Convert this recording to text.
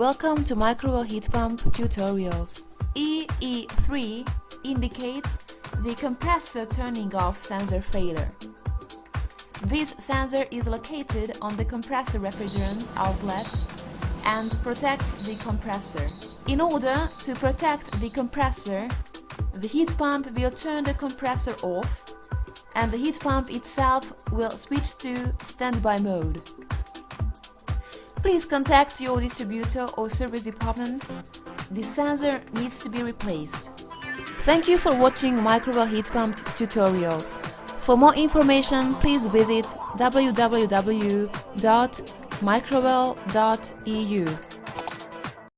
Welcome to Microwell heat pump tutorials. EE3 indicates the compressor turning off sensor failure. This sensor is located on the compressor refrigerant outlet and protects the compressor. In order to protect the compressor, the heat pump will turn the compressor off and the heat pump itself will switch to standby mode. Please contact your distributor or service department. This sensor needs to be replaced. Thank you for watching Microwell heat pump tutorials. For more information, please visit www.microwell.eu.